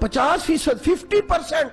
50%, 50%।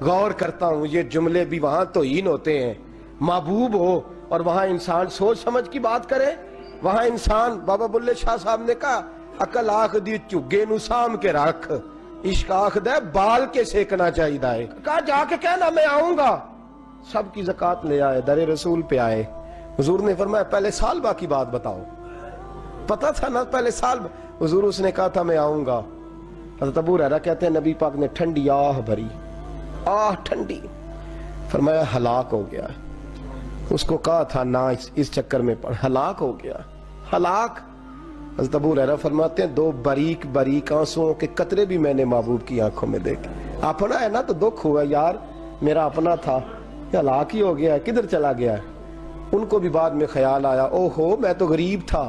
غور کرتا ہوں، یہ جملے بھی وہاں توہین ہوتے ہیں۔ محبوب ہو اور وہاں انسان سوچ سمجھ کی بات کرے، وہاں انسان، بابا بلے شاہ صاحب نے کہا عقل آخ دی چگے نو سام کے رکھ، عشق آخ دے بال کے سیکنا چاہیے دائے۔ کہا جا کے کہنا میں آؤں گا۔ سب کی زکوٰۃ لے آئے، در رسول پہ آئے، حضور نے فرمایا پہلے سالبہ کی بات بتاؤ۔ پتہ تھا نا پہلے سال، حضور اس نے کہا تھا میں آؤں گا۔ حضرت ابو ہریرہ کہتے ہیں نبی پاک نے ٹھنڈی آہ بھری، آہ ٹھنڈی، فرمایا ہلاک ہو گیا۔ اس کو کہا تھا نہ اس چکر میں پڑ، ہلاک ہو گیا، ہلاک۔ حضرت ابو ہریرہ فرماتے ہیں دو باریک باریک آنسوؤں کے قطرے بھی میں نے محبوب کی آنکھوں میں دیکھے۔ اپنا ہے نا تو دکھ ہوا، یار میرا اپنا تھا، ہلاک ہی ہو گیا، کدھر چلا گیا ہے۔ ان کو بھی بعد میں خیال آیا، او ہو میں تو غریب تھا،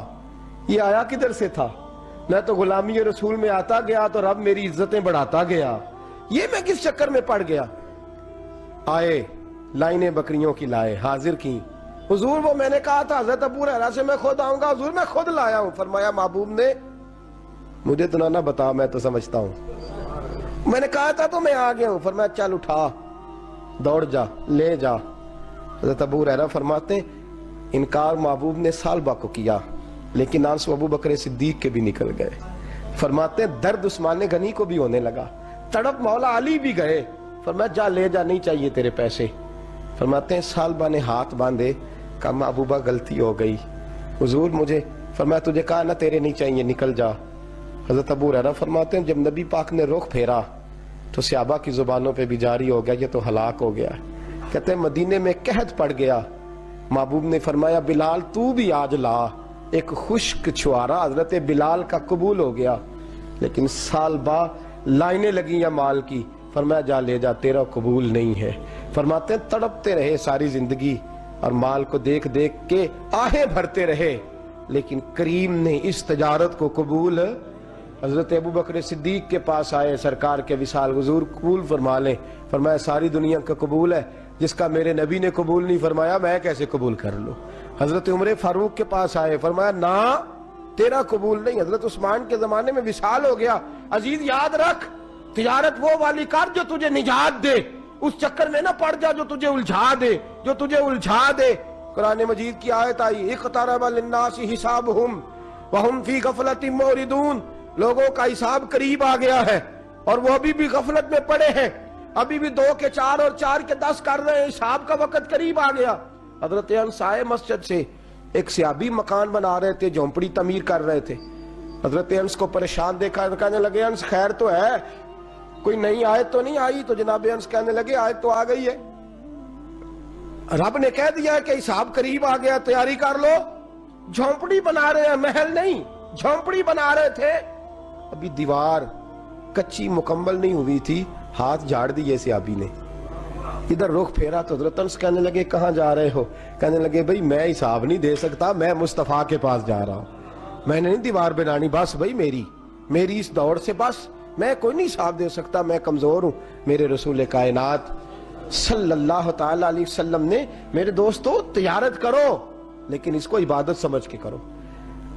یہ آیا کدھر سے تھا، میں تو غلامی رسول میں آتا گیا تو رب میری عزتیں بڑھاتا گیا، یہ میں کس چکر میں پڑ گیا۔ آئے لائنیں بکریوں کی لائے، حاضر کی، حضور وہ میں نے کہا تھا حضرت ابو ہریرہ سے میں خود آؤں گا، حضور میں خود لایا ہوں۔ فرمایا محبوب نے مجھے تو نہ بتا، میں تو سمجھتا ہوں، میں نے کہا تھا تو میں آ گیا ہوں۔ فرمایا چل اٹھا، دوڑ جا، لے جا۔ حضرت ابو ہریرہ فرماتے انکار محبوب نے سالبہ کو کیا، لیکن آنسو ابو بکر صدیق کے بھی نکل گئے۔ فرماتے درد عثمان غنی کو بھی ہونے لگا، تڑپ مولا علی بھی گئے۔ فرمایا جا لے جا، نہیں چاہیے تیرے پیسے۔ فرماتے ہیں سالبہ نے ہاتھ باندھے، کہا محبوبہ غلطی ہو گئی، حضور مجھے، فرمایا تجھے کہا نہ تیرے نہیں چاہیے، نکل جا۔ حضرت ابو ہریرہ فرماتے ہیں جب نبی پاک نے رخ پھیرا تو صحابہ کی زبانوں پہ بھی جاری ہو گیا یہ تو ہلاک ہو گیا۔ کہتے ہیں مدینے میں قحط پڑ گیا، محبوب نے فرمایا بلال تو بھی آج لا، ایک خشک چھوارا حضرت بلال کا قبول ہو گیا۔ لیکن سالبہ لائنیں لگی یا مال کی، فرمایا جا لے جا، تیرا قبول نہیں ہے۔ فرماتے ہیں تڑپتے رہے ساری زندگی اور مال کو دیکھ دیکھ کے آہیں بھرتے رہے، لیکن کریم نے اس تجارت کو قبول۔ حضرت ابو بکر صدیق کے پاس آئے، سرکار کے وصال، حضور قبول فرما لیں۔ فرمایا ساری دنیا کا قبول ہے، جس کا میرے نبی نے قبول نہیں فرمایا میں کیسے قبول کر لوں۔ حضرت عمر فاروق کے پاس آئے، فرمایا نہ تیرا قبول نہیں۔ حضرت عثمان کے زمانے میں وصال ہو گیا۔ عزیز یاد رکھ، تجارت وہ والی کر جو تجھے نجات دے، اس چکر میں نہ پڑ جا جو تجھے الجھا دے، جو تجھے الجھا دے۔ قرآن مجید کی آیت آئی اقترب للناس حسابہم وہم فی غفلۃ معرضون، لوگوں کا حساب قریب آ گیا ہے اور وہ ابھی بھی غفلت میں پڑے ہیں، ابھی بھی 2 کے 4 اور 4 کے 10 کر رہے ہیں، حساب کا وقت قریب آ گیا۔ حضرت انس آئے مسجد سے، ایک صحابی مکان بنا رہے تھے، جھونپڑی تعمیر کر رہے تھے۔ حضرت انس کو پریشان دیکھا، کہنے لگے انس خیر تو ہے، کوئی نئی آیت تو نہیں آئی؟ تو جناب انس کہنے لگے آیت تو آ گئی ہے، رب نے کہہ دیا کہ حساب قریب آ گیا، تیاری کر لو۔ جھونپڑی بنا رہے ہیں، محل نہیں، جھونپڑی بنا رہے تھے، ابھی دیوار کچی مکمل نہیں ہوئی تھی، ہاتھ جھاڑ دیے صحابی نے۔ ادھر رخ پھیرا تو حضرت انس کہنے لگے کہاں جا رہے ہو؟ کہنے لگے بھئی میں حساب نہیں دے سکتا، میں مصطفیٰ کے پاس جا رہا ہوں، میں نے نہیں دیوار بنانی، بس بھئی میری اس دور سے بس میں کوئی نہیں حساب دے سکتا، میں کمزور ہوں۔ میرے رسول کائنات صلی اللہ تعالی علیہ وسلم نے میرے دوستو تجارت کرو لیکن اس کو عبادت سمجھ کے کرو۔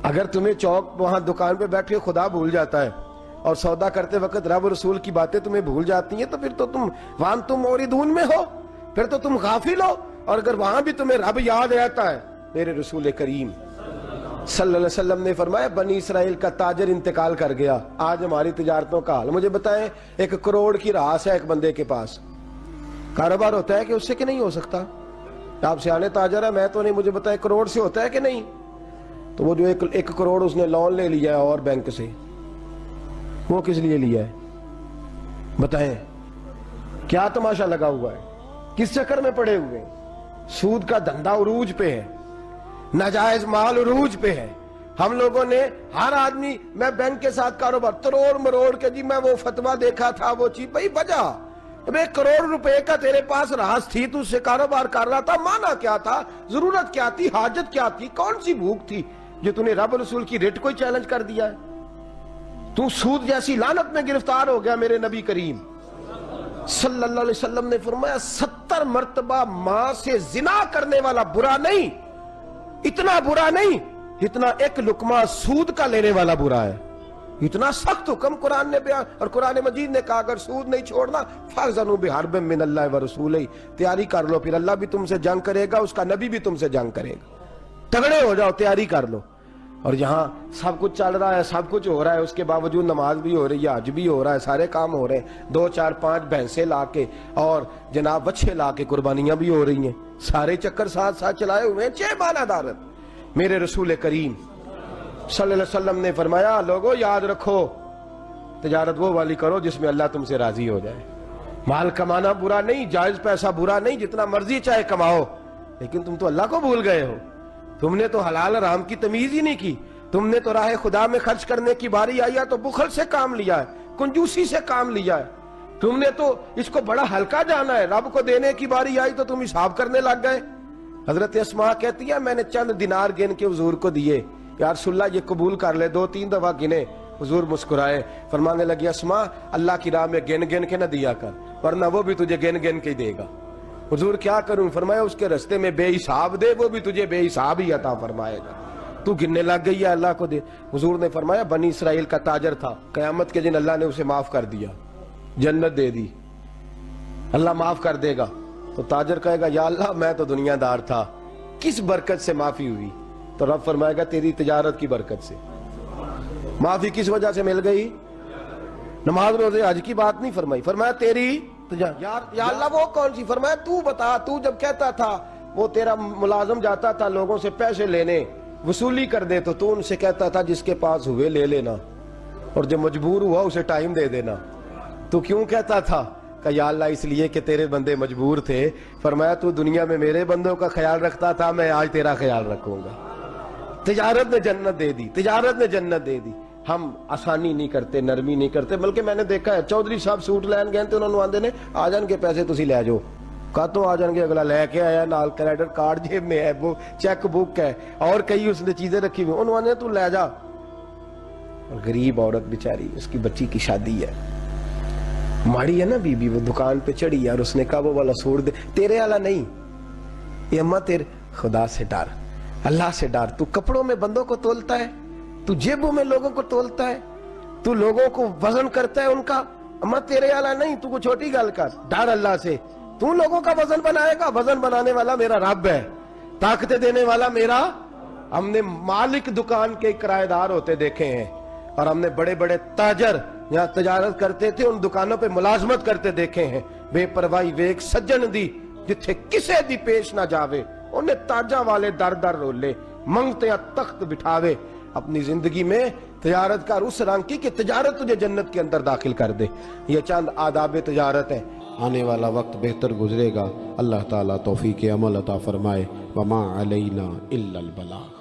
اگر تمہیں چوک وہاں دکان پہ بیٹھے خدا بھول جاتا ہے اور سودا کرتے وقت رب رسول کی باتیں تمہیں بھول جاتی ہیں تو پھر تو تم وانتم موردون میں ہو، پھر تو تم غافل ہو۔ اور اگر وہاں بھی تمہیں رب یاد رہتا ہے، میرے رسول کریم صلی اللہ علیہ وسلم نے فرمایا بنی اسرائیل کا تاجر انتقال کر گیا، آج ہماری تجارتوں کا حال۔ مجھے بتائیں 1 کروڑ کی راس ہے ایک بندے کے پاس، کاروبار ہوتا ہے کہ اس سے کہ نہیں ہو سکتا؟ آپ سیانے تاجر ہے، میں تو نہیں، مجھے بتائیں کروڑ سے ہوتا ہے کہ نہیں؟ تو وہ جو 1 کروڑ اس نے لون لے لیا ہے اور بینک سے، وہ کس لیے لیا ہے بتائیں؟ کیا تماشا لگا ہوا ہے؟ کس چکر میں پڑے ہوئے ہیں؟ سود کا دھندا عروج پہ ہے، ناجائز مال عروج پہ ہے۔ ہم لوگوں نے ہر آدمی، میں بینک کے ساتھ کاروبار تروڑ مروڑ کے، جی میں وہ فتویٰ دیکھا تھا، وہ چیز، بھئی بجا 1 کروڑ روپے کا تیرے پاس راس تھی، تو اس سے کاروبار کر رہا تھا، مانا کیا تھا، ضرورت کیا تھی، حاجت کیا تھی، کون سی بھوک تھی جو تو نے رب رسول کی ریٹ کو چیلنج کر دیا ہے؟ تو سود جیسی لعنت میں گرفتار ہو گیا۔ میرے نبی کریم صلی اللہ علیہ وسلم نے فرمایا 70 مرتبہ ماں سے زنا کرنے والا برا نہیں، اتنا برا نہیں جتنا 1 لقمہ سود کا لینے والا برا ہے۔ اتنا سخت حکم قرآن نے بیان، اور قرآن مجید نے کہا اگر سود نہیں چھوڑنا فَأْذَنُوا بِحَرْبٍ مِّنَ اللَّهِ وَرَسُولِهِ، تیاری کر لو، پھر اللہ بھی تم سے جنگ کرے گا، اس کا نبی بھی تم سے جنگ کرے گا، تگڑے ہو جاؤ، تیاری کر لو۔ اور یہاں سب کچھ چل رہا ہے، سب کچھ ہو رہا ہے، اس کے باوجود نماز بھی ہو رہی ہے، حج بھی ہو رہا ہے، سارے کام ہو رہے ہیں، 2 4 5 بھینسیں لا کے اور جناب بچے لا کے قربانیاں بھی ہو رہی ہیں، سارے چکر ساتھ ساتھ چلائے ہوئے ہیں، 6 ماہ دارت۔ میرے رسول کریم صلی اللہ علیہ وسلم نے فرمایا لوگو یاد رکھو، تجارت وہ والی کرو جس میں اللہ تم سے راضی ہو جائے۔ مال کمانا برا نہیں، جائز پیسہ برا نہیں، جتنا مرضی چاہے کماؤ، لیکن تم تو اللہ کو بھول گئے ہو، تم نے تو حلال حرام کی تمیز ہی نہیں کی، تم نے تو راہ خدا میں خرچ کرنے کی باری آئی ہے تو بخل سے کام لیا ہے، کنجوسی سے کام لیا ہے، تم نے تو اس کو بڑا ہلکا جانا ہے، رب کو دینے کی باری آئی تو تم حساب کرنے لگ گئے۔ حضرت اسماء کہتی ہے میں نے چند دینار گن کے حضور کو دیے، یا رسول اللہ یہ قبول کر لے، 2 3 دفعہ گنے، حضور مسکرائے، فرمانے لگی اسماء اللہ کی راہ میں گن گن کے نہ دیا کر، ورنہ وہ بھی تجھے گن گن کے دے گا۔ حضور کیا کروں؟ فرمایا اس کے رستے میں بے حساب دے، وہ بھی تجھے بے حساب ہی عطا فرمائے گا، تو گننے لگ گئی ہے اللہ کو دے۔ حضور نے فرمایا بنی اسرائیل کا تاجر تھا، قیامت کے دن اللہ نے اسے معاف کر دیا، جنت دے دی، اللہ معاف کر دے گا، تو تاجر کہے گا یا اللہ میں تو دنیا دار تھا، کس برکت سے معافی ہوئی؟ تو رب فرمائے گا تیری تجارت کی برکت سے۔ معافی کس وجہ سے مل گئی؟ نماز روزے حج کی بات نہیں فرمائی، فرمایا تیری یا اللہ وہ کون سی؟ فرمایا تو بتا، تو جب کہتا تھا وہ تیرا ملازم جاتا تھا لوگوں سے پیسے لینے، وصولی کر دے، تو ان سے کہتا تھا جس کے پاس ہوئے لے لینا، اور جو مجبور ہوا اسے ٹائم دے دینا، تو کیوں کہتا تھا؟ کہ یا اللہ اس لیے کہ تیرے بندے مجبور تھے۔ فرمایا تو دنیا میں میرے بندوں کا خیال رکھتا تھا، میں آج تیرا خیال رکھوں گا۔ تجارت نے جنت دے دی، تجارت نے جنت دے دی۔ ہم آسانی نہیں کرتے، نرمی نہیں کرتے، بلکہ میں نے دیکھا ہے چودھری صاحب سوٹ لین گئے تھے، انہوں نے آندے نے آ جان کے پیسے تسی لے جاؤ، کہا تو آ جان گے، اگلا لے کے آیا، نال کریڈٹ کارڈ جیب میں ہے، وہ چیک بک ہے، اور کئی اس نے چیزیں رکھی ہوئی، انہوں نے تو لے جا۔ اور غریب عورت بیچاری، اس کی بچی کی شادی ہے، ماڑی ہے نا بی بی، وہ دکان پہ چڑھی ہے اور اس نے کہا وہ والا سوٹ دے، تیرے والا نہیں، یہ اماں تیرے خدا سے ڈر، اللہ سے ڈر، تو کپڑوں میں بندوں کو تولتا ہے، تو جیبوں میں لوگوں کو تولتا ہے، تو لوگوں کو وزن کرتا ہے ان کا، اماں تیرے والا نہیں، تو کو چھوٹی گل کر، ڈر اللہ سے، تو لوگوں کا وزن بنائے گا، وزن بنانے والا میرا رب ہے، طاقتیں دینے والا میرا۔ ہم نے مالک دکان کے کرایہ دار ہوتے دیکھے ہیں، اور ہم نے بڑے بڑے تاجر یہاں تجارت کرتے تھے، ان دکانوں پہ ملازمت کرتے دیکھے ہیں، بے پرواہی ویک سجن دی جتھے کسے دی پیش نہ جاوے، انہیں تاجہ والے در در رولے، منگتے تخت بٹھاوے۔ اپنی زندگی میں تجارت کر اس رنگ کی کہ تجارت تجھے جنت کے اندر داخل کر دے۔ یہ چند آداب تجارت ہیں۔ آنے والا وقت بہتر گزرے گا، اللہ تعالیٰ توفیق عمل عطا فرمائے۔ وما علینا الا البلاغ۔